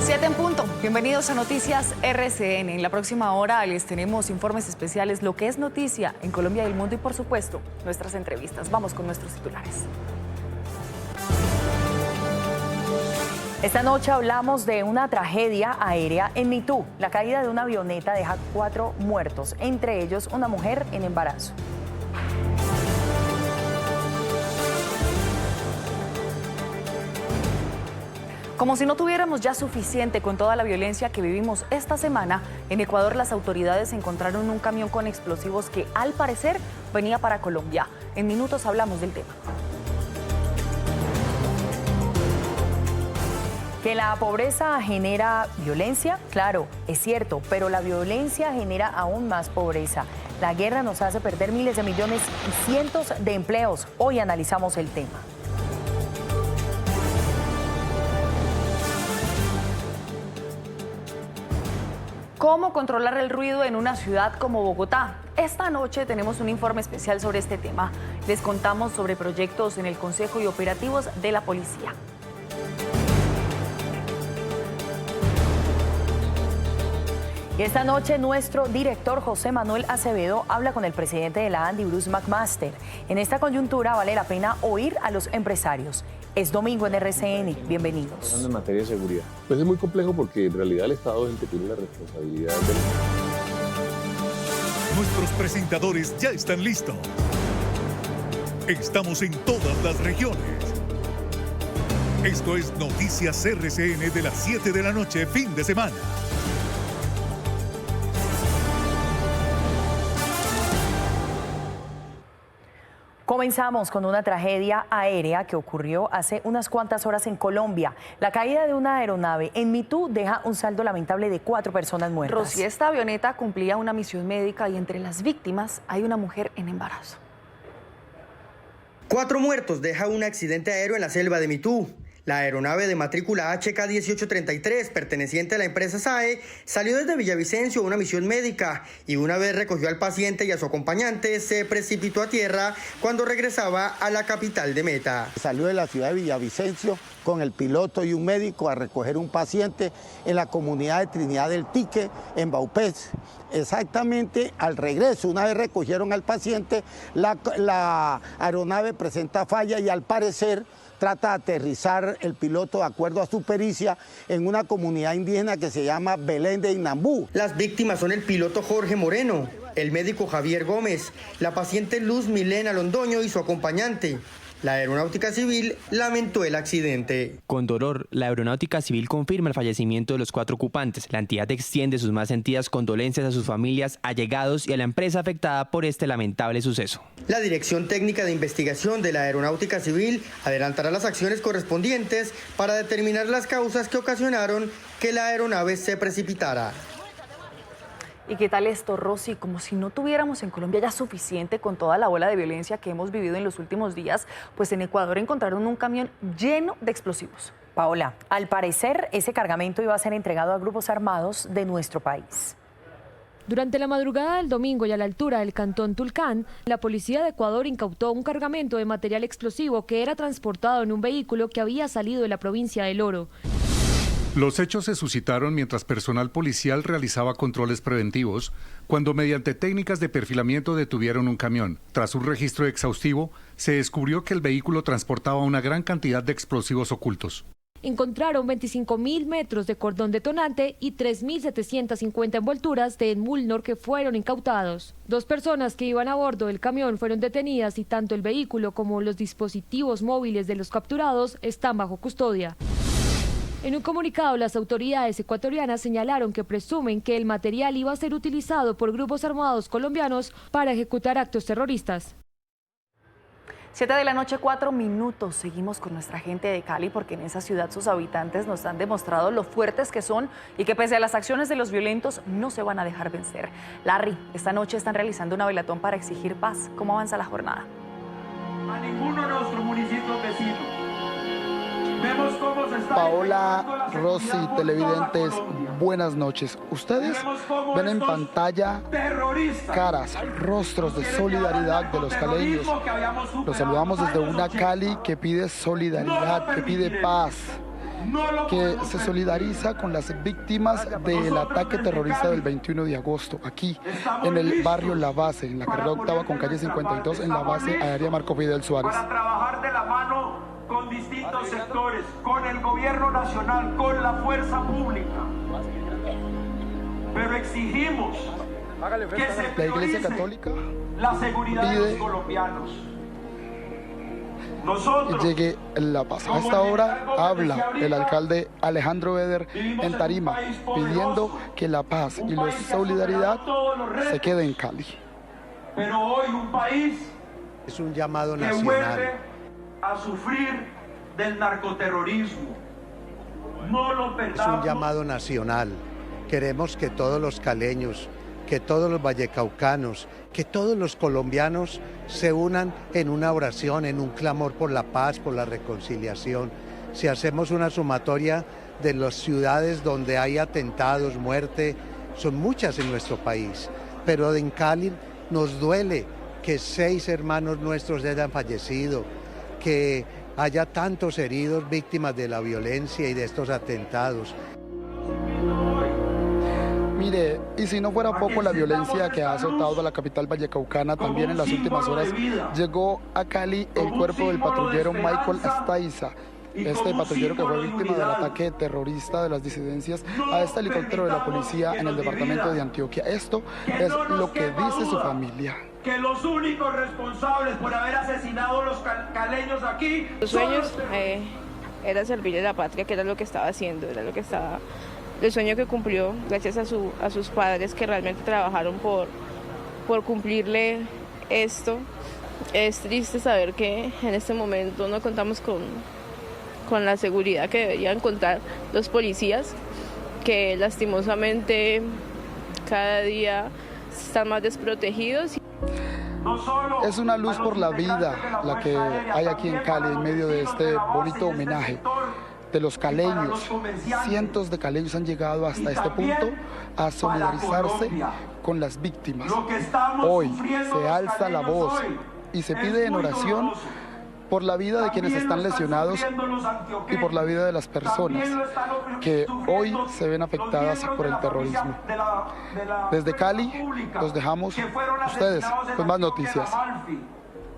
7 en punto. Bienvenidos a Noticias RCN. En la próxima hora les tenemos informes especiales, lo que es noticia en Colombia y el mundo y, por supuesto, nuestras entrevistas. Vamos con nuestros titulares. Esta noche hablamos de una tragedia aérea en Mitú. La caída de una avioneta deja 4 muertos, entre ellos una mujer en embarazo. Como si no tuviéramos ya suficiente con toda la violencia que vivimos esta semana, en Ecuador las autoridades encontraron un camión con explosivos que al parecer venía para Colombia. En minutos hablamos del tema. ¿Que la pobreza genera violencia? Claro, es cierto, pero la violencia genera aún más pobreza. La guerra nos hace perder miles de millones y cientos de empleos. Hoy analizamos el tema. ¿Cómo controlar el ruido en una ciudad como Bogotá? Esta noche tenemos un informe especial sobre este tema. Les contamos sobre proyectos en el Consejo y operativos de la policía. Y esta noche nuestro director José Manuel Acevedo habla con el presidente de la ANDI, Bruce McMaster. En esta coyuntura vale la pena oír a los empresarios. Es domingo en RCN. Bienvenidos. Hablando en materia de seguridad. Pues es muy complejo porque en realidad el Estado es el que tiene la responsabilidad Nuestros presentadores ya están listos. Estamos en todas las regiones. Esto es Noticias RCN de las 7 de la noche, fin de semana. Comenzamos con una tragedia aérea que ocurrió hace unas cuantas horas en Colombia. La caída de una aeronave en Mitú deja un saldo lamentable de 4 personas muertas. Rosy, esta avioneta cumplía una misión médica y entre las víctimas hay una mujer en embarazo. 4 muertos deja un accidente aéreo en la selva de Mitú. La aeronave de matrícula HK-1833, perteneciente a la empresa SAE, salió desde Villavicencio a una misión médica y una vez recogió al paciente y a su acompañante, se precipitó a tierra cuando regresaba a la capital de Meta. Salió de la ciudad de Villavicencio con el piloto y un médico a recoger un paciente en la comunidad de Trinidad del Tique, en Baupés. Exactamente al regreso, una vez recogieron al paciente, la aeronave presenta falla y al parecer trata de aterrizar el piloto de acuerdo a su pericia en una comunidad indígena que se llama Belén de Inambú. Las víctimas son el piloto Jorge Moreno, el médico Javier Gómez, la paciente Luz Milena Londoño y su acompañante. La Aeronáutica Civil lamentó el accidente. Con dolor, la Aeronáutica Civil confirma el fallecimiento de los 4 ocupantes. La entidad extiende sus más sentidas condolencias a sus familias, allegados y a la empresa afectada por este lamentable suceso. La Dirección Técnica de Investigación de la Aeronáutica Civil adelantará las acciones correspondientes para determinar las causas que ocasionaron que la aeronave se precipitara. ¿Y qué tal esto, Rosy? Como si no tuviéramos en Colombia ya suficiente con toda la ola de violencia que hemos vivido en los últimos días, pues en Ecuador encontraron un camión lleno de explosivos. Paola, al parecer ese cargamento iba a ser entregado a grupos armados de nuestro país. Durante la madrugada del domingo y a la altura del cantón Tulcán, la policía de Ecuador incautó un cargamento de material explosivo que era transportado en un vehículo que había salido de la provincia del Oro. Los hechos se suscitaron mientras personal policial realizaba controles preventivos, cuando mediante técnicas de perfilamiento detuvieron un camión. Tras un registro exhaustivo, se descubrió que el vehículo transportaba una gran cantidad de explosivos ocultos. Encontraron 25.000 metros de cordón detonante y 3.750 envolturas de Enmulnor que fueron incautados. 2 personas que iban a bordo del camión fueron detenidas y tanto el vehículo como los dispositivos móviles de los capturados están bajo custodia. En un comunicado, las autoridades ecuatorianas señalaron que presumen que el material iba a ser utilizado por grupos armados colombianos para ejecutar actos terroristas. 7 de la noche, 4 minutos. Seguimos con nuestra gente de Cali porque en esa ciudad sus habitantes nos han demostrado lo fuertes que son y que pese a las acciones de los violentos no se van a dejar vencer. Larry, esta noche están realizando una velatón para exigir paz. ¿Cómo avanza la jornada? A ninguno de nuestros municipios vecinos. Vemos cómo se está Paola, Rosy, televidentes, buenas noches. Ustedes ven en pantalla caras, rostros de solidaridad de los caleños. Los saludamos desde una Cali que pide solidaridad, que pide paz. que se solidariza con las víctimas del ataque terrorista del 21 de agosto, aquí en el barrio La Base, en la carrera octava con calle 52, en la base aérea Marco Fidel Suárez. Para trabajar de la mano con distintos sectores, con el gobierno nacional, con la fuerza pública. Pero exigimos que se la Iglesia Católica la seguridad de los colombianos. Nosotros, y llegue la paz. A esta hora habla el alcalde Alejandro Eder en tarima, pidiendo que la paz y la solidaridad se quede en Cali. Pero hoy un país es un llamado que nacional. vuelve a sufrir del narcoterrorismo. No lo perdamos. Es un llamado nacional. Queremos que todos los caleños, que todos los vallecaucanos, que todos los colombianos se unan en una oración, en un clamor por la paz, por la reconciliación. Si hacemos una sumatoria de las ciudades donde hay atentados, muerte, son muchas en nuestro país, pero en Cali nos duele que 6 hermanos nuestros hayan fallecido, que haya tantos heridos víctimas de la violencia y de estos atentados. Mire, y si no fuera poco la violencia que ha azotado a la capital vallecaucana, también en las últimas horas llegó a Cali el cuerpo del patrullero Michael Astaiza. Este patrullero que fue víctima del ataque terrorista de las disidencias a este helicóptero de la policía en el departamento de Antioquia. Esto es lo que dice su familia. Que los únicos responsables por haber asesinado a los caleños aquí... Sus sueños era servirle a la patria, que era lo que estaba haciendo, el sueño que cumplió gracias a sus padres que realmente trabajaron por cumplirle esto. Es triste saber que en este momento no contamos con la seguridad que deberían contar los policías, que lastimosamente cada día están más desprotegidos. Es una luz por la vida la que hay aquí en Cali en medio de este bonito homenaje de los caleños. Cientos de caleños han llegado hasta este punto a solidarizarse con las víctimas. Hoy se alza la voz y se pide en oración por la vida de quienes están lesionados y por la vida de las personas que hoy se ven afectadas por el terrorismo. Desde Cali los dejamos ustedes con más noticias.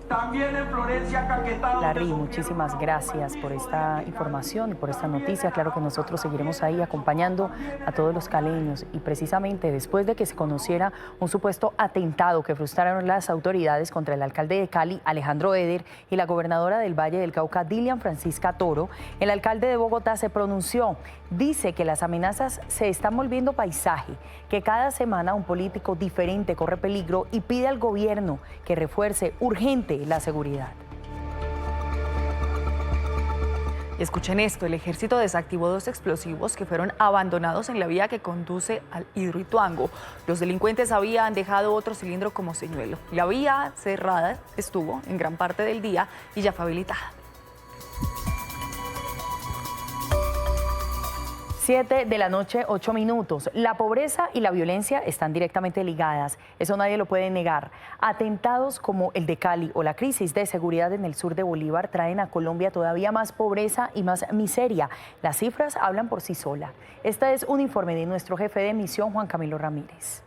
También en Florencia, Caquetá. Larry, muchísimas gracias por esta información y por esta noticia. Claro que nosotros seguiremos ahí acompañando a todos los caleños y precisamente después de que se conociera un supuesto atentado que frustraron las autoridades contra el alcalde de Cali, Alejandro Eder, y la gobernadora del Valle del Cauca, Dilian Francisca Toro, el alcalde de Bogotá se pronunció. Dice que las amenazas se están volviendo paisaje, que cada semana un político diferente corre peligro y pide al gobierno que refuerce urgente la seguridad. Escuchen esto, el ejército desactivó 2 explosivos que fueron abandonados en la vía que conduce al Hidroituango. Los delincuentes habían dejado otro cilindro como señuelo. La vía cerrada estuvo en gran parte del día y ya fue habilitada. 7 de la noche, 8 minutos. La pobreza y la violencia están directamente ligadas. Eso nadie lo puede negar. Atentados como el de Cali o la crisis de seguridad en el sur de Bolívar traen a Colombia todavía más pobreza y más miseria. Las cifras hablan por sí solas. Este es un informe de nuestro jefe de misión, Juan Camilo Ramírez.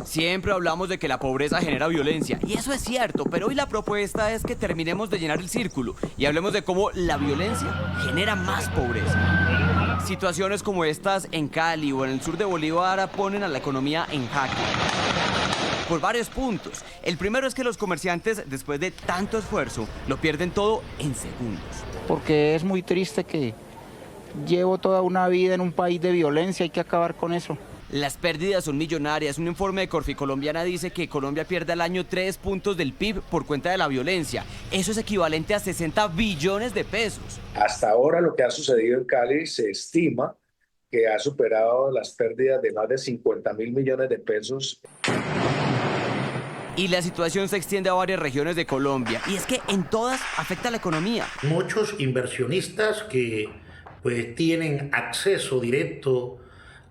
Siempre hablamos de que la pobreza genera violencia, y eso es cierto, pero hoy la propuesta es que terminemos de llenar el círculo y hablemos de cómo la violencia genera más pobreza. Situaciones como estas en Cali o en el sur de Bolívar ponen a la economía en jaque por varios puntos. El primero es que los comerciantes, después de tanto esfuerzo, lo pierden todo en segundos. Porque es muy triste que llevo toda una vida en un país de violencia, hay que acabar con eso. Las pérdidas son millonarias. Un informe de Corficolombiana dice que Colombia pierde al año 3 puntos del PIB por cuenta de la violencia. Eso es equivalente a 60 billones de pesos. Hasta ahora lo que ha sucedido en Cali se estima que ha superado las pérdidas de más de 50.000 millones de pesos. Y la situación se extiende a varias regiones de Colombia. Y es que en todas afecta la economía. Muchos inversionistas que pues tienen acceso directo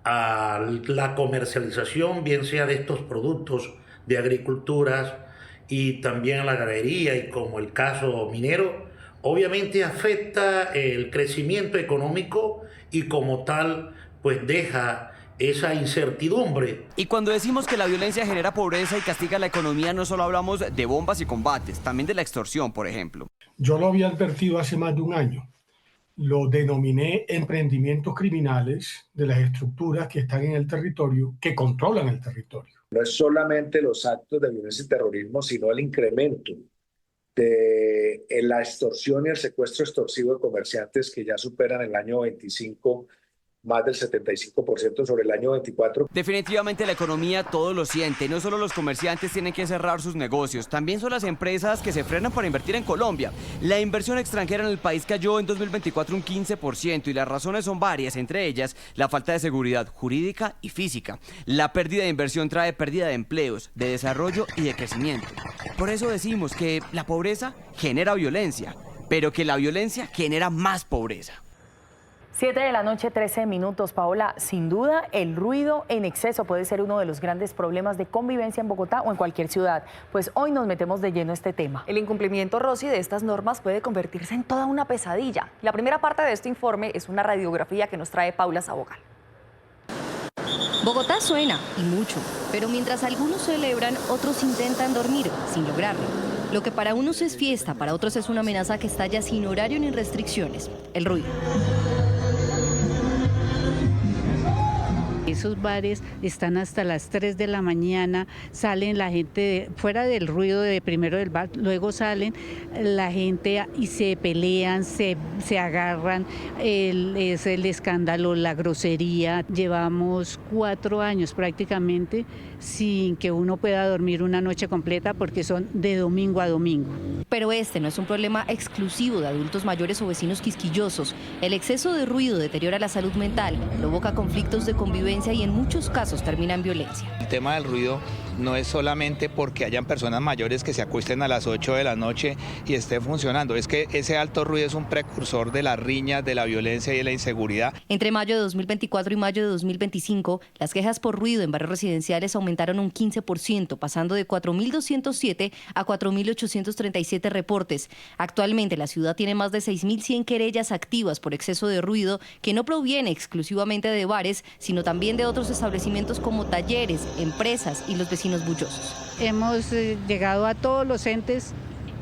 a la comercialización, bien sea de estos productos de agricultura y también a la ganadería y como el caso minero, obviamente afecta el crecimiento económico y como tal pues deja esa incertidumbre. Y cuando decimos que la violencia genera pobreza y castiga la economía, no solo hablamos de bombas y combates, también de la extorsión, por ejemplo. Yo lo había advertido hace más de un año. Lo denominé emprendimientos criminales de las estructuras que están en el territorio, que controlan el territorio. No es solamente los actos de violencia y terrorismo, sino el incremento de la extorsión y el secuestro extorsivo de comerciantes que ya superan el año 25 más del 75% sobre el año 24. Definitivamente la economía todo lo siente. No solo los comerciantes tienen que cerrar sus negocios, también son las empresas que se frenan para invertir en Colombia. La inversión extranjera en el país cayó en 2024 un 15% y las razones son varias, entre ellas la falta de seguridad jurídica y física. La pérdida de inversión trae pérdida de empleos, de desarrollo y de crecimiento. Por eso decimos que la pobreza genera violencia, pero que la violencia genera más pobreza. 7 de la noche, 13 minutos, Paola. Sin duda, el ruido en exceso puede ser uno de los grandes problemas de convivencia en Bogotá o en cualquier ciudad. Pues hoy nos metemos de lleno a este tema. El incumplimiento, Rosy, de estas normas puede convertirse en toda una pesadilla. La primera parte de este informe es una radiografía que nos trae Paula Sabogal. Bogotá suena, y mucho, pero mientras algunos celebran, otros intentan dormir, sin lograrlo. Lo que para unos es fiesta, para otros es una amenaza que estalla sin horario ni restricciones: el ruido. Esos bares están hasta las 3 de la mañana, salen la gente fuera del ruido de primero del bar, luego salen la gente y se pelean, se agarran, es el escándalo, la grosería. Llevamos 4 años prácticamente sin que uno pueda dormir una noche completa porque son de domingo a domingo. Pero este no es un problema exclusivo de adultos mayores o vecinos quisquillosos. El exceso de ruido deteriora la salud mental, provoca conflictos de convivencia y en muchos casos termina en violencia. El tema del ruido no es solamente porque hayan personas mayores que se acuesten a las 8 de la noche y esté funcionando, es que ese alto ruido es un precursor de las riñas, de la violencia y de la inseguridad. Entre mayo de 2024 y mayo de 2025, las quejas por ruido en barrios residenciales aumentaron un 15%, pasando de 4.207 a 4.837 reportes. Actualmente la ciudad tiene más de 6.100 querellas activas por exceso de ruido que no proviene exclusivamente de bares, sino también de otros establecimientos como talleres, empresas y los vecinos bullosos. Hemos llegado a todos los entes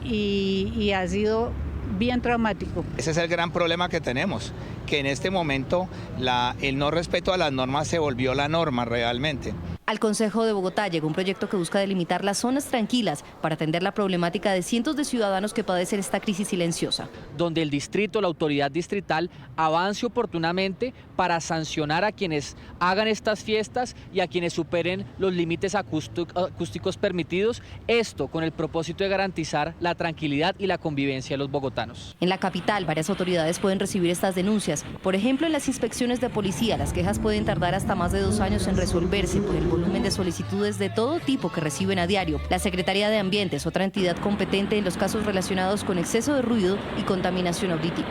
y ha sido bien traumático. Ese es el gran problema que tenemos, que en este momento el no respeto a las normas se volvió la norma realmente. Al Consejo de Bogotá llegó un proyecto que busca delimitar las zonas tranquilas para atender la problemática de cientos de ciudadanos que padecen esta crisis silenciosa. Donde el distrito, la autoridad distrital, avance oportunamente para sancionar a quienes hagan estas fiestas y a quienes superen los límites acústicos permitidos, esto con el propósito de garantizar la tranquilidad y la convivencia de los bogotanos. En la capital, varias autoridades pueden recibir estas denuncias. Por ejemplo, en las inspecciones de policía, las quejas pueden tardar hasta más de 2 años en resolverse por el volumen de solicitudes de todo tipo que reciben a diario. La Secretaría de Ambiente es otra entidad competente en los casos relacionados con exceso de ruido y contaminación auditiva.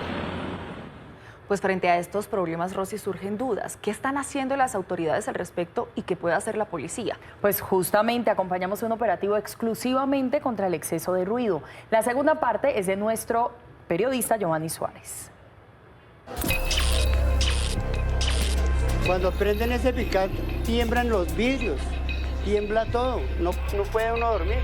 Pues frente a estos problemas, Rosy, surgen dudas. ¿Qué están haciendo las autoridades al respecto y qué puede hacer la policía? Pues justamente acompañamos un operativo exclusivamente contra el exceso de ruido. La segunda parte es de nuestro periodista Giovanni Suárez. Cuando prenden ese picante, tiemblan los vidrios, tiembla todo, no puede uno dormir.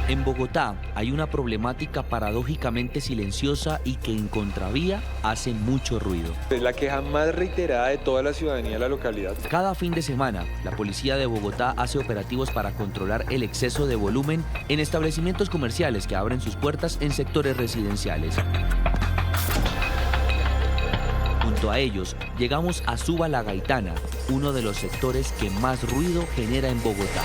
En Bogotá hay una problemática paradójicamente silenciosa y que en contravía hace mucho ruido. Es la queja más reiterada de toda la ciudadanía de la localidad. Cada fin de semana, la policía de Bogotá hace operativos para controlar el exceso de volumen en establecimientos comerciales que abren sus puertas en sectores residenciales. Junto a ellos, llegamos a Suba La Gaitana, uno de los sectores que más ruido genera en Bogotá.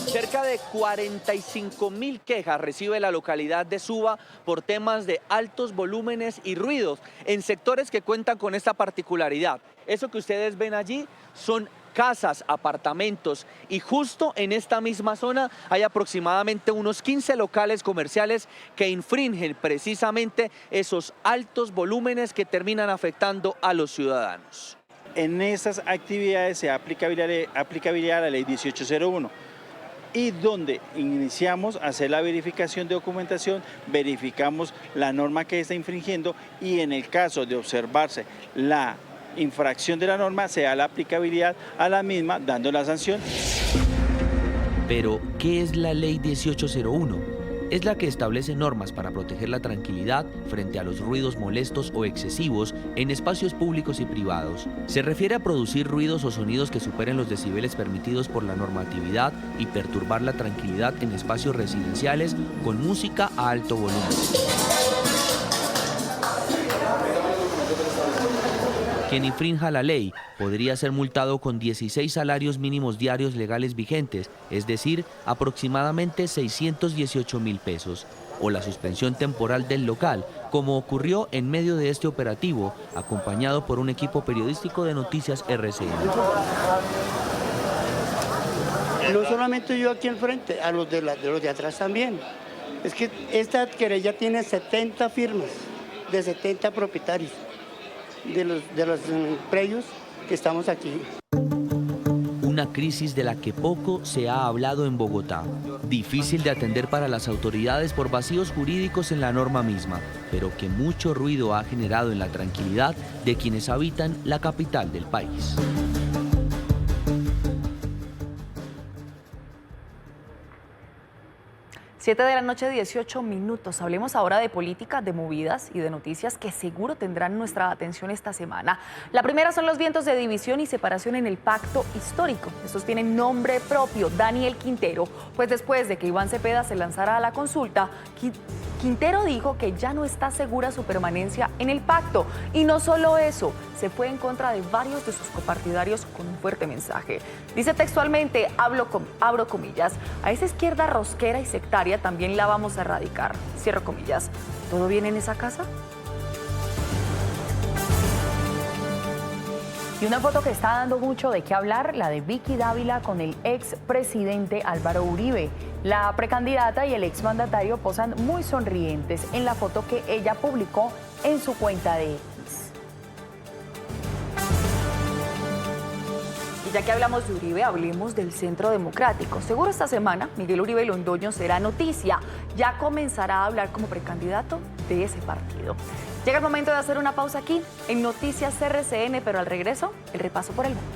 Cerca de 45.000 quejas recibe la localidad de Suba por temas de altos volúmenes y ruidos en sectores que cuentan con esta particularidad. Eso que ustedes ven allí son casas, apartamentos, y justo en esta misma zona hay aproximadamente unos 15 locales comerciales que infringen precisamente esos altos volúmenes que terminan afectando a los ciudadanos. En esas actividades se da aplicabilidad a la ley 1801 y donde iniciamos a hacer la verificación de documentación, verificamos la norma que está infringiendo y en el caso de observarse la infracción de la norma se da la aplicabilidad a la misma dando la sanción. Pero, ¿qué es la ley 1801? Es la que establece normas para proteger la tranquilidad frente a los ruidos molestos o excesivos en espacios públicos y privados. Se refiere a producir ruidos o sonidos que superen los decibeles permitidos por la normatividad y perturbar la tranquilidad en espacios residenciales con música a alto volumen. Quien infrinja la ley podría ser multado con 16 salarios mínimos diarios legales vigentes, es decir, aproximadamente 618.000 pesos, o la suspensión temporal del local, como ocurrió en medio de este operativo, acompañado por un equipo periodístico de Noticias RCN. No solamente yo aquí al frente, a los de atrás también. Es que esta querella tiene 70 firmas de 70 propietarios de los predios que estamos aquí. Una crisis de la que poco se ha hablado en Bogotá. Difícil de atender para las autoridades por vacíos jurídicos en la norma misma, pero que mucho ruido ha generado en la tranquilidad de quienes habitan la capital del país. Siete de la noche, 18 minutos. Hablemos ahora de política, de movidas y de noticias que seguro tendrán nuestra atención esta semana. La primera son los vientos de división y separación en el pacto histórico. Estos tienen nombre propio, Daniel Quintero, pues después de que Iván Cepeda se lanzara a la consulta, Quintero dijo que ya no está segura su permanencia en el pacto. Y no solo eso, se fue en contra de varios de sus copartidarios con un fuerte mensaje. Dice textualmente, abro comillas, a esa izquierda rosquera y sectaria también la vamos a erradicar. Cierro comillas. ¿Todo bien en esa casa? Y una foto que está dando mucho de qué hablar, la de Vicky Dávila con el expresidente Álvaro Uribe. La precandidata y el exmandatario posan muy sonrientes en la foto que ella publicó en su cuenta de X. Y ya que hablamos de Uribe, hablemos del Centro Democrático. Seguro esta semana Miguel Uribe Londoño será noticia. Ya comenzará a hablar como precandidato de ese partido. Llega el momento de hacer una pausa aquí en Noticias RCN, pero al regreso, el repaso por el mundo.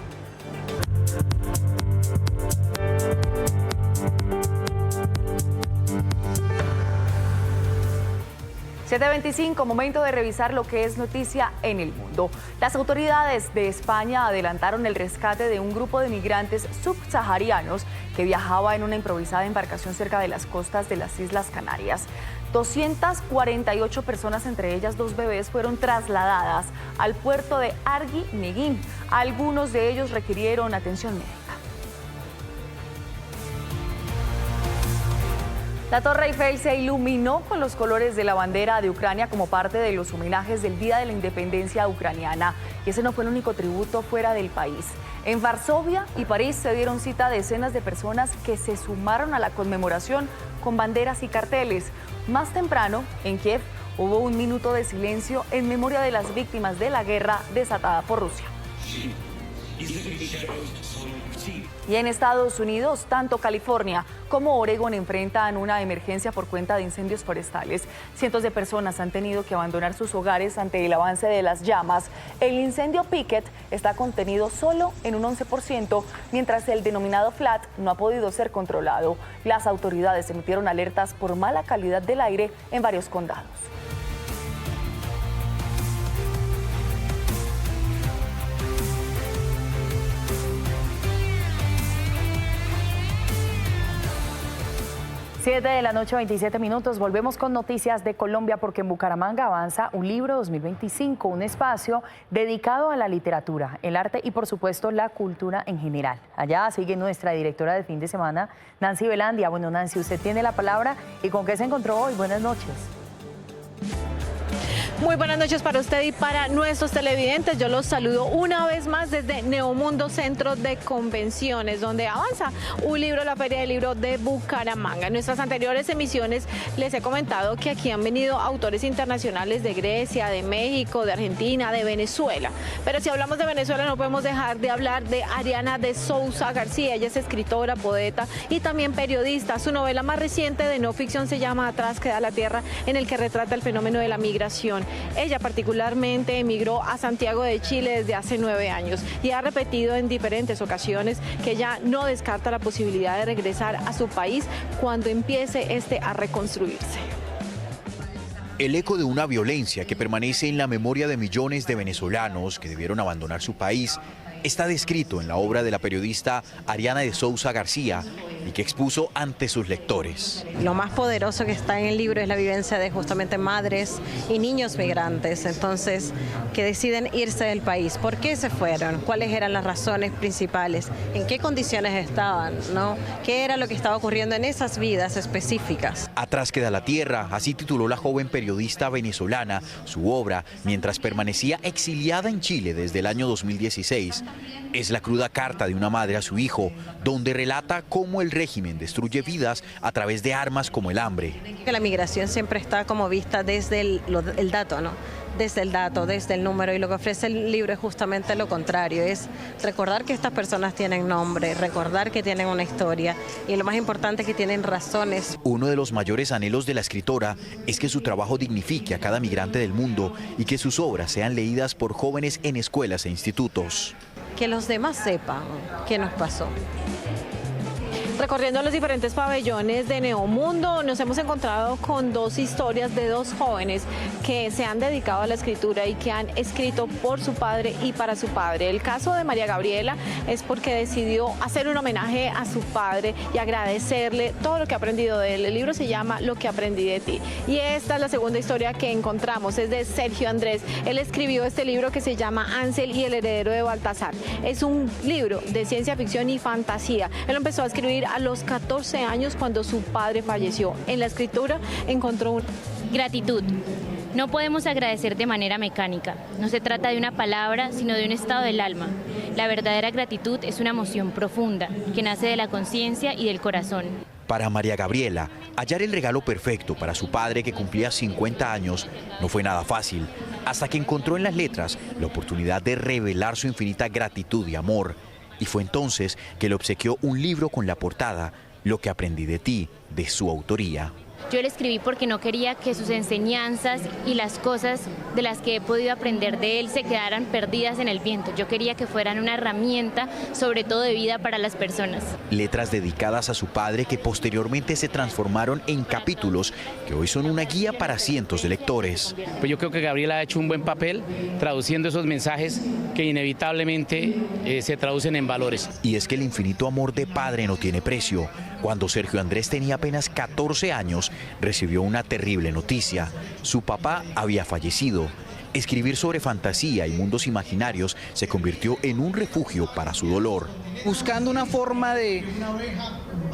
7:25, momento de revisar lo que es noticia en el mundo. Las autoridades de España adelantaron el rescate de un grupo de migrantes subsaharianos que viajaba en una improvisada embarcación cerca de las costas de las Islas Canarias. 248 personas, entre ellas 2 bebés, fueron trasladadas al puerto de Arguineguín. Algunos de ellos requirieron atención médica. La Torre Eiffel se iluminó con los colores de la bandera de Ucrania como parte de los homenajes del Día de la Independencia ucraniana. Y ese no fue el único tributo fuera del país. En Varsovia y París se dieron cita a decenas de personas que se sumaron a la conmemoración con banderas y carteles. Más temprano, en Kiev, hubo un minuto de silencio en memoria de las víctimas de la guerra desatada por Rusia. Y en Estados Unidos, tanto California como Oregón enfrentan una emergencia por cuenta de incendios forestales. Cientos de personas han tenido que abandonar sus hogares ante el avance de las llamas. El incendio Picket está contenido solo en un 11%, mientras el denominado Flat no ha podido ser controlado. Las autoridades emitieron alertas por mala calidad del aire en varios condados. Siete de la noche, 27 minutos. Volvemos con noticias de Colombia porque en Bucaramanga avanza un libro 2025, un espacio dedicado a la literatura, el arte y por supuesto la cultura en general. Allá sigue nuestra directora de fin de semana, Nancy Velandia. Bueno, Nancy, usted tiene la palabra y ¿con qué se encontró hoy? Buenas noches. Muy buenas noches para usted y para nuestros televidentes. Yo los saludo una vez más desde Neomundo Centro de Convenciones, donde avanza un libro, la Feria del Libro de Bucaramanga. En nuestras anteriores emisiones les he comentado que aquí han venido autores internacionales de Grecia, de México, de Argentina, de Venezuela. Pero si hablamos de Venezuela no podemos dejar de hablar de Ariana de Souza García. Ella es escritora, poeta y también periodista. Su novela más reciente de no ficción se llama Atrás queda la tierra, en el que retrata el fenómeno de la migración. Ella particularmente emigró a Santiago de Chile desde hace 9 años y ha repetido en diferentes ocasiones que ella no descarta la posibilidad de regresar a su país cuando empiece a reconstruirse. El eco de una violencia que permanece en la memoria de millones de venezolanos que debieron abandonar su país está descrito en la obra de la periodista Ariana de Souza García y que expuso ante sus lectores. Lo más poderoso que está en el libro es la vivencia de justamente madres y niños migrantes, entonces, que deciden irse del país. ¿Por qué se fueron? ¿Cuáles eran las razones principales? ¿En qué condiciones estaban? ¿No? ¿Qué era lo que estaba ocurriendo en esas vidas específicas? Atrás queda la tierra, así tituló la joven periodista venezolana su obra mientras permanecía exiliada en Chile desde el año 2016. Es la cruda carta de una madre a su hijo, donde relata cómo el régimen destruye vidas a través de armas como el hambre. La migración siempre está como vista desde el dato, ¿no? Desde el dato, desde el número, y lo que ofrece el libro es justamente lo contrario, es recordar que estas personas tienen nombre, recordar que tienen una historia y lo más importante que tienen razones. Uno de los mayores anhelos de la escritora es que su trabajo dignifique a cada migrante del mundo y que sus obras sean leídas por jóvenes en escuelas e institutos. Que los demás sepan qué nos pasó. Recorriendo los diferentes pabellones de Neomundo, nos hemos encontrado con 2 historias de 2 jóvenes que se han dedicado a la escritura y que han escrito por su padre y para su padre. El caso de María Gabriela es porque decidió hacer un homenaje a su padre y agradecerle todo lo que ha aprendido de él. El libro se llama Lo que aprendí de ti. Y esta es la segunda historia que encontramos, es de Sergio Andrés. Él escribió este libro que se llama Ansel y el heredero de Baltasar. Es un libro de ciencia ficción y fantasía. Él empezó a escribir a los 14 años cuando su padre falleció. En la escritura encontró gratitud. No podemos agradecer de manera mecánica. No se trata de una palabra, sino de un estado del alma. La verdadera gratitud es una emoción profunda que nace de la conciencia y del corazón. Para María Gabriela, hallar el regalo perfecto para su padre que cumplía 50 años no fue nada fácil, hasta que encontró en las letras la oportunidad de revelar su infinita gratitud y amor. Y fue entonces que le obsequió un libro con la portada Lo que aprendí de ti, de su autoría. Yo le escribí porque no quería que sus enseñanzas y las cosas de las que he podido aprender de él se quedaran perdidas en el viento. Yo quería que fueran una herramienta, sobre todo de vida para las personas. Letras dedicadas a su padre que posteriormente se transformaron en capítulos que hoy son una guía para cientos de lectores. Pues yo creo que Gabriela ha hecho un buen papel traduciendo esos mensajes que inevitablemente se traducen en valores. Y es que el infinito amor de padre no tiene precio. Cuando Sergio Andrés tenía apenas 14 años, recibió una terrible noticia. Su papá había fallecido. Escribir sobre fantasía y mundos imaginarios se convirtió en un refugio para su dolor. Buscando una forma de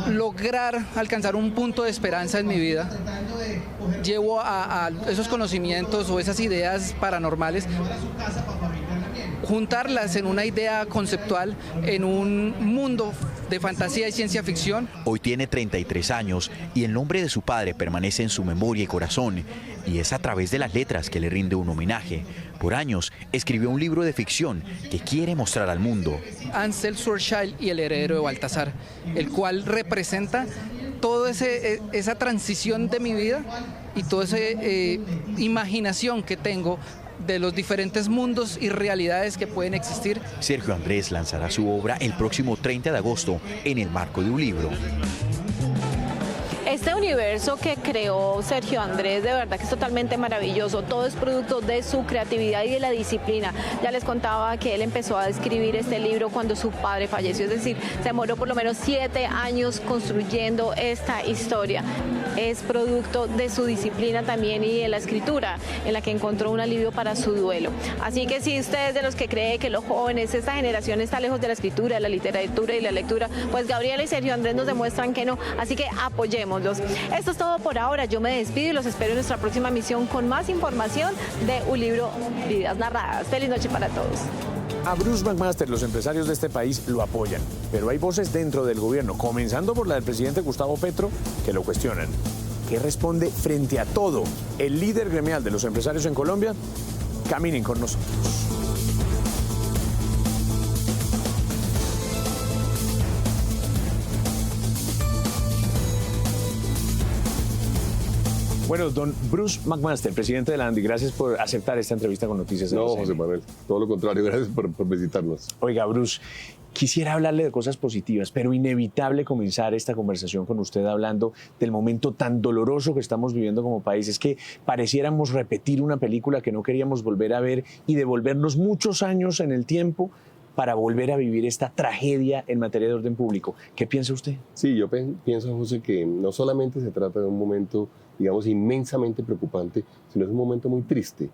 lograr alcanzar un punto de esperanza en mi vida, llevo a esos conocimientos o esas ideas paranormales, juntarlas en una idea conceptual, en un mundo de fantasía y ciencia ficción. Hoy tiene 33 años y el nombre de su padre permanece en su memoria y corazón, y es a través de las letras que le rinde un homenaje. Por años escribió un libro de ficción que quiere mostrar al mundo. Ansel Schwarzschild y el heredero de Baltasar, el cual representa toda esa transición de mi vida y toda esa imaginación que tengo de los diferentes mundos y realidades que pueden existir. Sergio Andrés lanzará su obra el próximo 30 de agosto en el marco de un libro. Este universo que creó Sergio Andrés de verdad que es totalmente maravilloso, todo es producto de su creatividad y de la disciplina. Ya les contaba que él empezó a escribir este libro cuando su padre falleció, es decir, se demoró por lo menos 7 años construyendo esta historia. Es producto de su disciplina también y de la escritura, en la que encontró un alivio para su duelo. Así que si usted es de los que cree que los jóvenes, esta generación está lejos de la escritura, de la literatura y la lectura, pues Gabriela y Sergio Andrés nos demuestran que no, así que apoyémoslos. Esto es todo por ahora. Yo me despido y los espero en nuestra próxima emisión con más información de Un Libro, Vidas Narradas. Feliz noche para todos. A Bruce McMaster los empresarios de este país lo apoyan, pero hay voces dentro del gobierno, comenzando por la del presidente Gustavo Petro, que lo cuestionan. ¿Qué responde frente a todo el líder gremial de los empresarios en Colombia? Caminen con nosotros. Bueno, don Bruce McMaster, presidente de la ANDI, gracias por aceptar esta entrevista con Noticias. No, José Manuel, todo lo contrario, gracias por visitarnos. Oiga, Bruce, quisiera hablarle de cosas positivas, pero inevitable comenzar esta conversación con usted hablando del momento tan doloroso que estamos viviendo como país. Es que pareciéramos repetir una película que no queríamos volver a ver y devolvernos muchos años en el tiempo para volver a vivir esta tragedia en materia de orden público. ¿Qué piensa usted? Sí, yo pienso, José, que no solamente se trata de un momento, digamos, inmensamente preocupante, sino es un momento muy triste.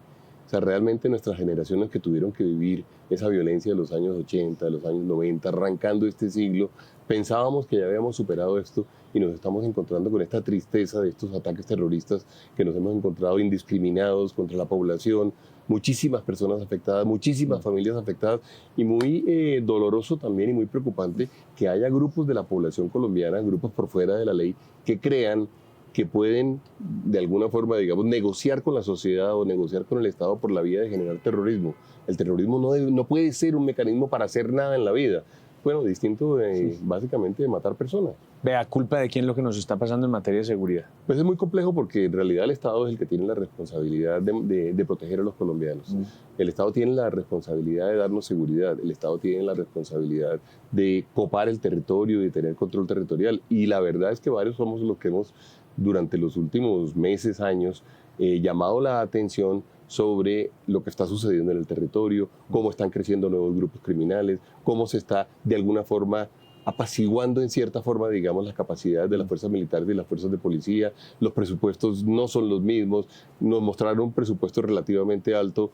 O sea, realmente nuestras generaciones que tuvieron que vivir esa violencia de los años 80, de los años 90, arrancando este siglo, pensábamos que ya habíamos superado esto y nos estamos encontrando con esta tristeza de estos ataques terroristas que nos hemos encontrado indiscriminados contra la población, muchísimas personas afectadas, muchísimas familias afectadas y muy doloroso también y muy preocupante que haya grupos de la población colombiana, grupos por fuera de la ley, que crean que pueden de alguna forma, digamos, negociar con la sociedad o negociar con el Estado por la vía de generar terrorismo. El terrorismo no puede ser un mecanismo para hacer nada en la vida. Bueno, distinto de, básicamente, de matar personas. Vea, ¿culpa de quién lo que nos está pasando en materia de seguridad? Pues es muy complejo porque en realidad el Estado es el que tiene la responsabilidad de proteger a los colombianos. El Estado tiene la responsabilidad de darnos seguridad. El Estado tiene la responsabilidad de copar el territorio, de tener control territorial. Y la verdad es que varios somos los que hemos, durante los últimos meses, años, llamado la atención sobre lo que está sucediendo en el territorio, cómo están creciendo nuevos grupos criminales, cómo se está de alguna forma apaciguando en cierta forma, digamos, las capacidades de las fuerzas militares y las fuerzas de policía. Los presupuestos no son los mismos. Nos mostraron un presupuesto relativamente alto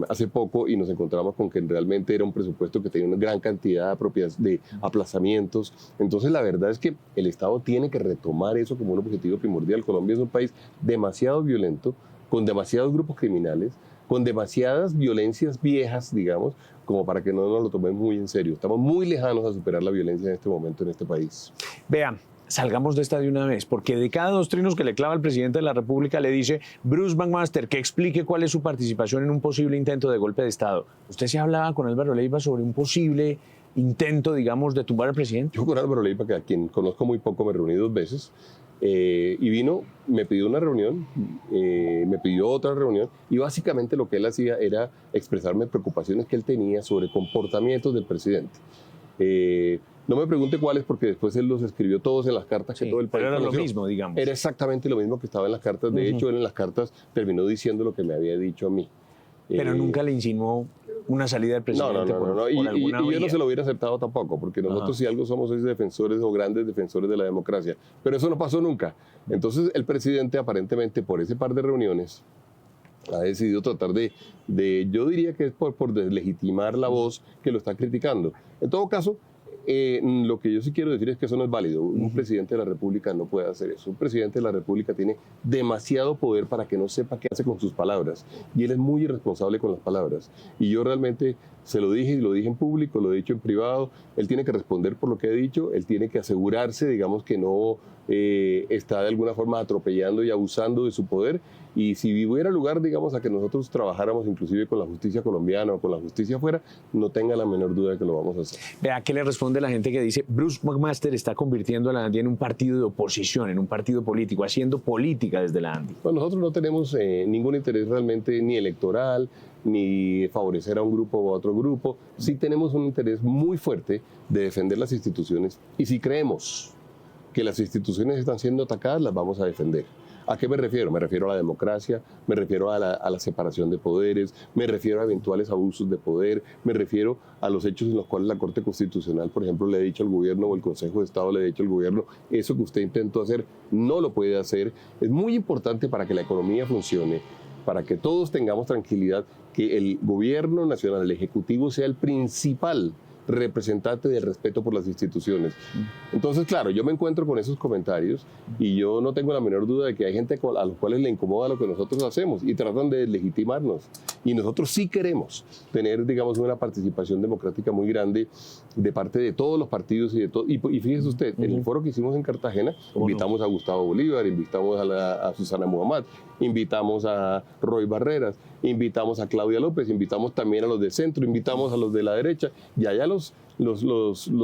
hace poco y nos encontramos con que realmente era un presupuesto que tenía una gran cantidad de aplazamientos. Entonces, la verdad es que el Estado tiene que retomar eso como un objetivo primordial. Colombia es un país demasiado violento, con demasiados grupos criminales, con demasiadas violencias viejas, digamos, como para que no nos lo tomemos muy en serio. Estamos muy lejanos a superar la violencia en este momento en este país. Vean, salgamos de esta de una vez, porque de cada 2 trinos que le clava el presidente de la República le dice Bruce McMaster que explique cuál es su participación en un posible intento de golpe de Estado. ¿Usted se hablaba con Álvaro Leiva sobre un posible intento, digamos, de tumbar al presidente? Yo con Álvaro Leiva, que a quien conozco muy poco, me reuní 2 veces. Y vino, me pidió una reunión, me pidió otra reunión y básicamente lo que él hacía era expresarme preocupaciones que él tenía sobre comportamientos del presidente. No me pregunte cuáles porque después él los escribió todos en las cartas que todo el país pero era conoció. lo mismo, digamos. Era exactamente lo mismo que estaba en las cartas. De hecho, él en las cartas terminó diciendo lo que me había dicho a mí. Pero nunca le insinuó una salida del presidente. No. Y yo no se lo hubiera aceptado tampoco, porque nosotros si algo somos es defensores o grandes defensores de la democracia. Pero eso no pasó nunca. Entonces el presidente aparentemente por ese par de reuniones ha decidido tratar yo diría que es por deslegitimar la voz que lo está criticando. En todo caso, lo que yo sí quiero decir es que eso no es válido. Un presidente de la República no puede hacer eso. Un presidente de la República tiene demasiado poder para que no sepa qué hace con sus palabras. Y él es muy irresponsable con las palabras. Y yo realmente se lo dije, y lo dije en público, lo he dicho en privado. Él tiene que responder por lo que ha dicho. Él tiene que asegurarse, digamos, que no está de alguna forma atropellando y abusando de su poder. Y si hubiera lugar, digamos, a que nosotros trabajáramos inclusive con la justicia colombiana o con la justicia afuera, no tenga la menor duda de que lo vamos a hacer. Vea, ¿qué le responde la gente que dice Bruce McMaster está convirtiendo a la ANDI en un partido de oposición, en un partido político, haciendo política desde la ANDI? Bueno, nosotros no tenemos ningún interés realmente ni electoral, ni favorecer a un grupo o a otro grupo. Sí tenemos un interés muy fuerte de defender las instituciones y si creemos que las instituciones están siendo atacadas, las vamos a defender. ¿A qué me refiero? Me refiero a la democracia, me refiero a la separación de poderes, me refiero a eventuales abusos de poder, me refiero a los hechos en los cuales la Corte Constitucional, por ejemplo, le ha dicho al gobierno o el Consejo de Estado le ha dicho al gobierno, eso que usted intentó hacer no lo puede hacer. Es muy importante para que la economía funcione, para que todos tengamos tranquilidad, que el gobierno nacional, el Ejecutivo, sea el principal representante del respeto por las instituciones. Entonces, claro, yo me encuentro con esos comentarios y yo no tengo la menor duda de que hay gente a los cuales le incomoda lo que nosotros hacemos y tratan de legitimarnos. Y nosotros sí queremos tener, digamos, una participación democrática muy grande de parte de todos los partidos y de todo. Y fíjese usted, en el foro que hicimos en Cartagena, invitamos a Gustavo Bolívar, invitamos a Susana Muhammad, invitamos a Roy Barreras, invitamos a Claudia López, invitamos también a los del centro, invitamos a los de la derecha, y allá los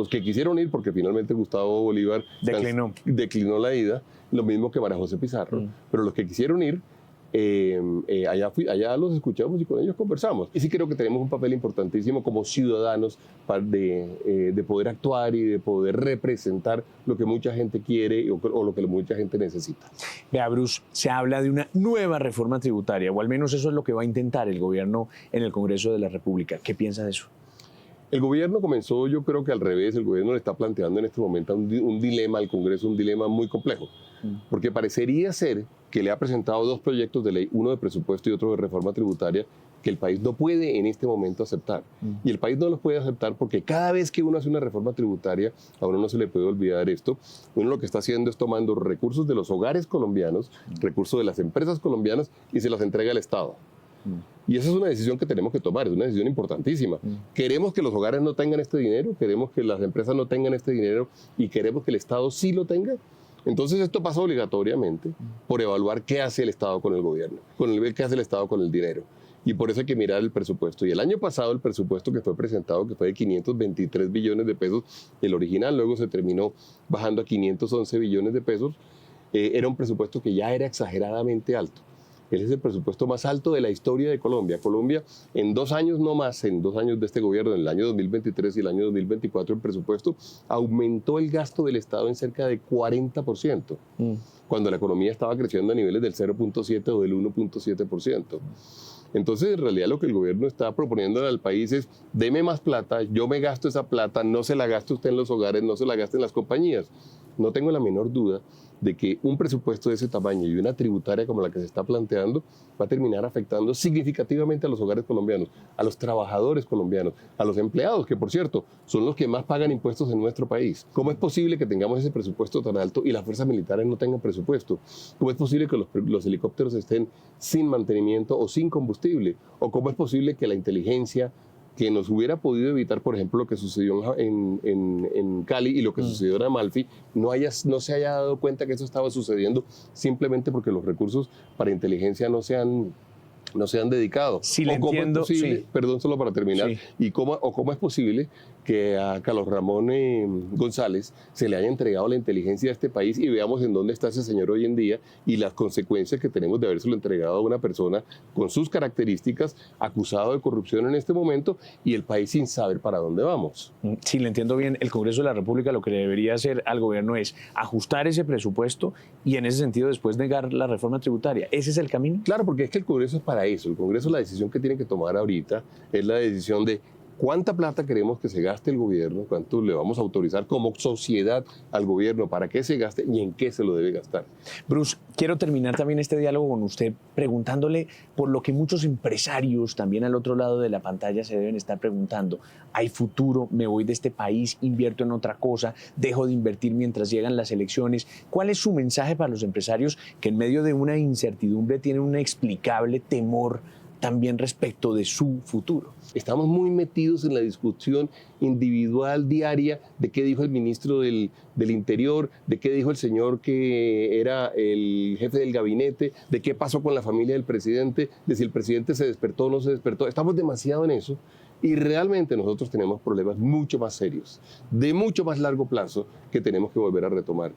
que quisieron ir, porque finalmente Gustavo Bolívar declinó la ida, lo mismo que María José Pizarro, pero los que quisieron ir, allá los escuchamos y con ellos conversamos. Y sí creo que tenemos un papel importantísimo como ciudadanos de poder actuar y de poder representar lo que mucha gente quiere o lo que mucha gente necesita. Vea, Bruce, se habla de una nueva reforma tributaria, o al menos eso es lo que va a intentar el gobierno en el Congreso de la República. ¿Qué piensa de eso? El gobierno comenzó, yo creo que al revés, el gobierno le está planteando en este momento un dilema al Congreso, un dilema muy complejo, porque parecería ser que le ha presentado dos proyectos de ley, uno de presupuesto y otro de reforma tributaria, que el país no puede en este momento aceptar. Y el país no los puede aceptar porque cada vez que uno hace una reforma tributaria, a uno no se le puede olvidar esto, uno lo que está haciendo es tomando recursos de los hogares colombianos, recursos de las empresas colombianas y se las entrega al Estado. Y esa es una decisión que tenemos que tomar, es una decisión importantísima. ¿Queremos que los hogares no tengan este dinero? ¿Queremos que las empresas no tengan este dinero? ¿Y queremos que el Estado sí lo tenga? Entonces esto pasa obligatoriamente por evaluar qué hace el Estado con el gobierno, qué hace el Estado con el dinero. Y por eso hay que mirar el presupuesto. Y el año pasado el presupuesto que fue presentado, que fue de 523 billones de pesos, el original, luego se terminó bajando a 511 billones de pesos, era un presupuesto que ya era exageradamente alto. Ese es el presupuesto más alto de la historia de Colombia. Colombia, en 2 años no más, en 2 años de este gobierno, en el año 2023 y el año 2024, el presupuesto aumentó el gasto del Estado en cerca de 40%, cuando la economía estaba creciendo a niveles del 0.7 o del 1.7%. Entonces, en realidad, lo que el gobierno está proponiendo al país es: deme más plata, yo me gasto esa plata, no se la gaste usted en los hogares, no se la gaste en las compañías. No tengo la menor duda de que un presupuesto de ese tamaño y una tributaria como la que se está planteando va a terminar afectando significativamente a los hogares colombianos, a los trabajadores colombianos, a los empleados, que por cierto son los que más pagan impuestos en nuestro país. ¿Cómo es posible que tengamos ese presupuesto tan alto y las fuerzas militares no tengan presupuesto? ¿Cómo es posible que los helicópteros estén sin mantenimiento o sin combustible? ¿O cómo es posible que la inteligencia que nos hubiera podido evitar, por ejemplo, lo que sucedió en Cali y lo que sucedió en Amalfi, no se haya dado cuenta que eso estaba sucediendo simplemente porque los recursos para inteligencia no se han dedicado? Sí, le entiendo. Sí. Perdón, solo para terminar. Sí. ¿Cómo es posible que a Carlos Ramón González se le haya entregado la inteligencia de este país y veamos en dónde está ese señor hoy en día y las consecuencias que tenemos de habérselo entregado a una persona con sus características, acusado de corrupción en este momento, y el país sin saber para dónde vamos? Sí, le entiendo bien. El Congreso de la República lo que le debería hacer al gobierno es ajustar ese presupuesto y en ese sentido después negar la reforma tributaria. ¿Ese es el camino? Claro, porque es que el Congreso es para eso. El Congreso, la decisión que tiene que tomar ahorita es la decisión de cuánta plata queremos que se gaste el gobierno, cuánto le vamos a autorizar como sociedad al gobierno para que se gaste y en qué se lo debe gastar. Bruce, quiero terminar también este diálogo con usted preguntándole por lo que muchos empresarios también al otro lado de la pantalla se deben estar preguntando. ¿Hay futuro? ¿Me voy de este país? ¿Invierto en otra cosa? ¿Dejo de invertir mientras llegan las elecciones? ¿Cuál es su mensaje para los empresarios que en medio de una incertidumbre tienen un inexplicable temor también respecto de su futuro? Estamos muy metidos en la discusión individual, diaria, de qué dijo el ministro del Interior, de qué dijo el señor que era el jefe del gabinete, de qué pasó con la familia del presidente, de si el presidente se despertó o no se despertó. Estamos demasiado en eso y realmente nosotros tenemos problemas mucho más serios, de mucho más largo plazo, que tenemos que volver a retomar.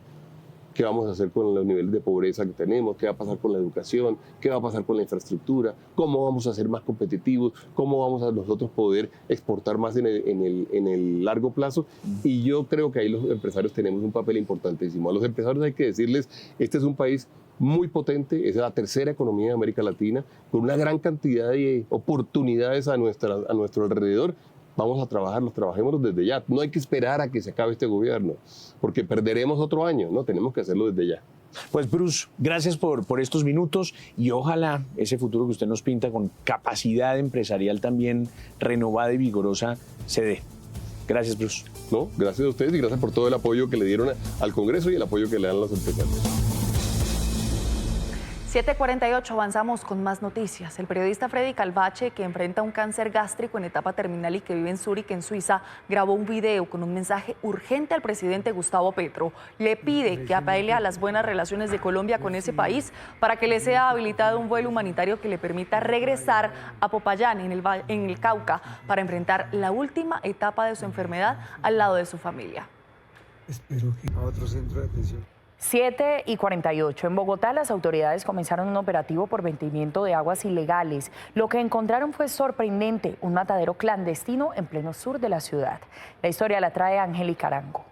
¿Qué vamos a hacer con los niveles de pobreza que tenemos? ¿Qué va a pasar con la educación? ¿Qué va a pasar con la infraestructura? ¿Cómo vamos a ser más competitivos? ¿Cómo vamos a nosotros poder exportar más en el largo plazo? Y yo creo que ahí los empresarios tenemos un papel importantísimo. A los empresarios hay que decirles, este es un país muy potente, es la tercera economía de América Latina, con una gran cantidad de oportunidades a nuestro alrededor. Vamos a trabajarlos, trabajémoslos desde ya. No hay que esperar a que se acabe este gobierno, porque perderemos otro año, ¿no? Tenemos que hacerlo desde ya. Pues Bruce, gracias por estos minutos y ojalá ese futuro que usted nos pinta con capacidad empresarial también renovada y vigorosa se dé. Gracias, Bruce. No, gracias a ustedes y gracias por todo el apoyo que le dieron al Congreso y el apoyo que le dan a los empresarios. 7:48, avanzamos con más noticias. El periodista Freddy Calvache, que enfrenta un cáncer gástrico en etapa terminal y que vive en Zúrich, en Suiza, grabó un video con un mensaje urgente al presidente Gustavo Petro. Le pide que apele a las buenas relaciones de Colombia con ese país para que le sea habilitado un vuelo humanitario que le permita regresar a Popayán, en el Cauca, para enfrentar la última etapa de su enfermedad al lado de su familia. Espero que a otro centro de atención. 7:48. En Bogotá, las autoridades comenzaron un operativo por vertimiento de aguas ilegales. Lo que encontraron fue sorprendente, un matadero clandestino en pleno sur de la ciudad. La historia la trae Angélica Arango.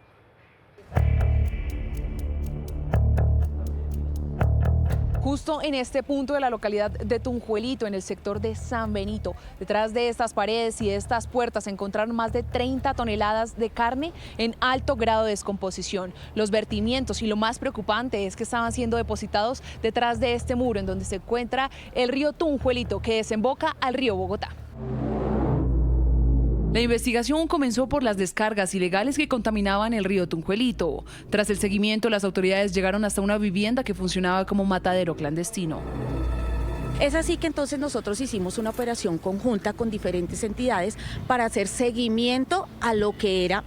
Justo en este punto de la localidad de Tunjuelito, en el sector de San Benito. Detrás de estas paredes y de estas puertas se encontraron más de 30 toneladas de carne en alto grado de descomposición. Los vertimientos, y lo más preocupante, es que estaban siendo depositados detrás de este muro en donde se encuentra el río Tunjuelito, que desemboca al río Bogotá. La investigación comenzó por las descargas ilegales que contaminaban el río Tunjuelito. Tras el seguimiento, las autoridades llegaron hasta una vivienda que funcionaba como matadero clandestino. Es así que entonces nosotros hicimos una operación conjunta con diferentes entidades para hacer seguimiento a lo que era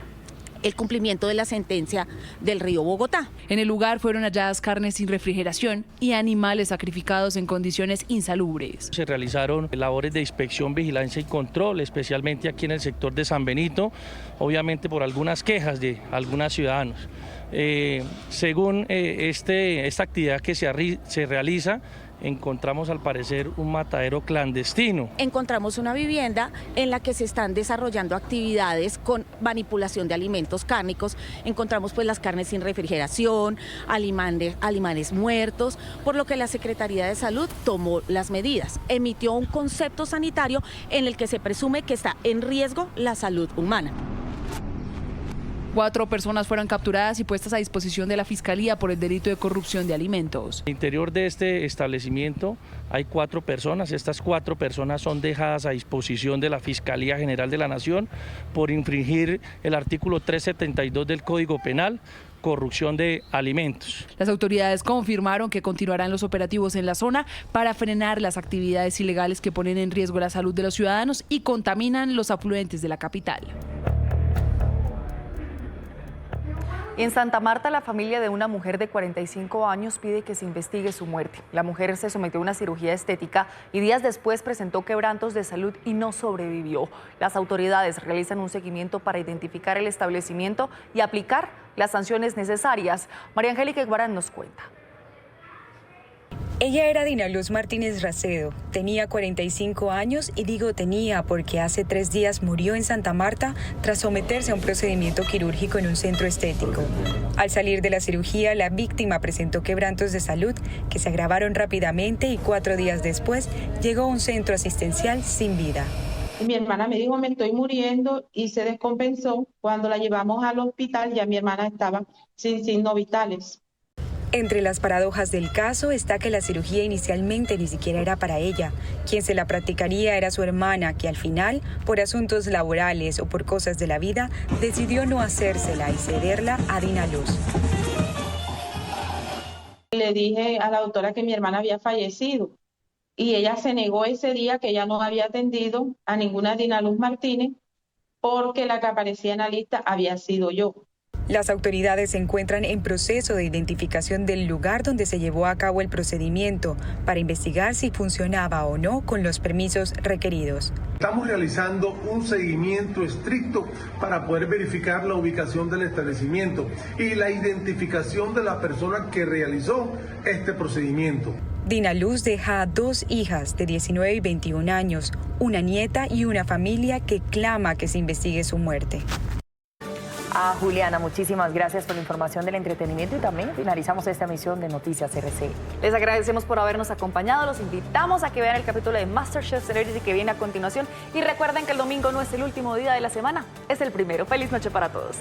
el cumplimiento de la sentencia del río Bogotá. En el lugar fueron halladas carnes sin refrigeración y animales sacrificados en condiciones insalubres. Se realizaron labores de inspección, vigilancia y control, especialmente aquí en el sector de San Benito, obviamente por algunas quejas de algunos ciudadanos. Según esta actividad que se realiza, encontramos al parecer un matadero clandestino. Encontramos una vivienda en la que se están desarrollando actividades con manipulación de alimentos cárnicos. Encontramos pues las carnes sin refrigeración, animales muertos, por lo que la Secretaría de Salud tomó las medidas. Emitió un concepto sanitario en el que se presume que está en riesgo la salud humana. 4 personas fueron capturadas y puestas a disposición de la Fiscalía por el delito de corrupción de alimentos. En el interior de este establecimiento hay 4 personas. Estas 4 personas son dejadas a disposición de la Fiscalía General de la Nación por infringir el artículo 372 del Código Penal, corrupción de alimentos. Las autoridades confirmaron que continuarán los operativos en la zona para frenar las actividades ilegales que ponen en riesgo la salud de los ciudadanos y contaminan los afluentes de la capital. En Santa Marta, la familia de una mujer de 45 años pide que se investigue su muerte. La mujer se sometió a una cirugía estética y días después presentó quebrantos de salud y no sobrevivió. Las autoridades realizan un seguimiento para identificar el establecimiento y aplicar las sanciones necesarias. María Angélica Iguarán nos cuenta. Ella era Dina Luz Martínez Racedo, tenía 45 años y digo tenía porque hace 3 días murió en Santa Marta tras someterse a un procedimiento quirúrgico en un centro estético. Al salir de la cirugía, la víctima presentó quebrantos de salud que se agravaron rápidamente y 4 días después llegó a un centro asistencial sin vida. Mi hermana me dijo, me estoy muriendo, y se descompensó. Cuando la llevamos al hospital, ya mi hermana estaba sin signos vitales. Entre las paradojas del caso está que la cirugía inicialmente ni siquiera era para ella. Quien se la practicaría era su hermana, que al final, por asuntos laborales o por cosas de la vida, decidió no hacérsela y cederla a Dina Luz. Le dije a la doctora que mi hermana había fallecido y ella se negó ese día, que ella no había atendido a ninguna Dina Luz Martínez porque la que aparecía en la lista había sido yo. Las autoridades se encuentran en proceso de identificación del lugar donde se llevó a cabo el procedimiento para investigar si funcionaba o no con los permisos requeridos. Estamos realizando un seguimiento estricto para poder verificar la ubicación del establecimiento y la identificación de la persona que realizó este procedimiento. Dina Luz deja a 2 hijas de 19 y 21 años, una nieta y una familia que clama que se investigue su muerte. Juliana, muchísimas gracias por la información del entretenimiento y también finalizamos esta emisión de Noticias RCN. Les agradecemos por habernos acompañado, los invitamos a que vean el capítulo de MasterChef Celebrity que viene a continuación y recuerden que el domingo no es el último día de la semana, es el primero. Feliz noche para todos.